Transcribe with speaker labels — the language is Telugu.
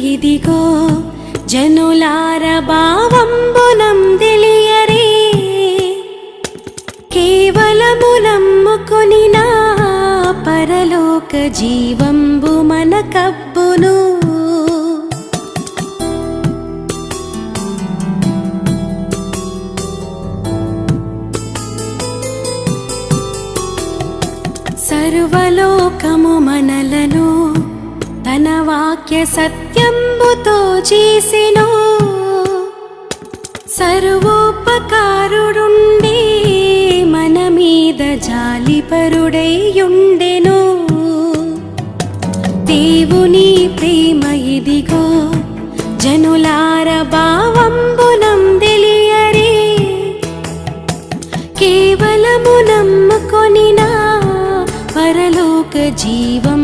Speaker 1: ఇదిగో జనులార భావంబునం తెలియరే కేవలము నమ్ముకొని నా పరలోక జీవంబు మనకబ్బును సర్వలోకము మనలను తన వాక్య సత్యంబుతో చేసెను సర్వోపకారుడుండే మన మీద జాలిపరుడై ఉండెను దేవుని ప్రేమ ఇదిగో జనులార భావంబునం తెలియరే కేవలము నమ్ముకొని నా పరలోక జీవం